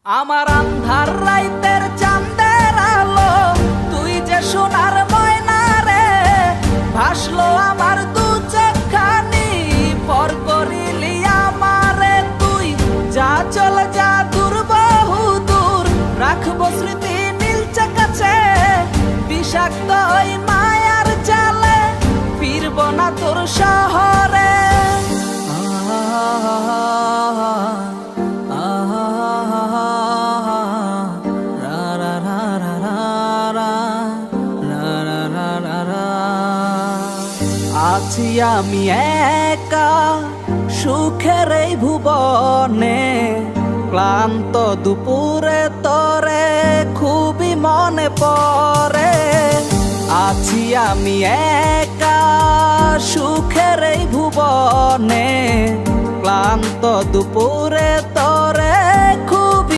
আমার আন্ধার রাইতের চাঁদের আলো, তুই যে সোনার ময়না রে, ভাসলো আমার দু চোখখানি, পর করিলি আমারে তুই। যা চল যা দূর বহু দূর, রাখবো স্মৃতি নীলচে কাছে, বিষাক্ত ওই মায়ার জালে ফিরব না তোর শহরে। আছি আমি একা সুখের এই ভুবনে, ক্লান্ত দুপুরে তরে খুবই মনে পড়ে। আছি আমি একা সুখের এই ভুবনে, ক্লান্ত দুপুরে তরে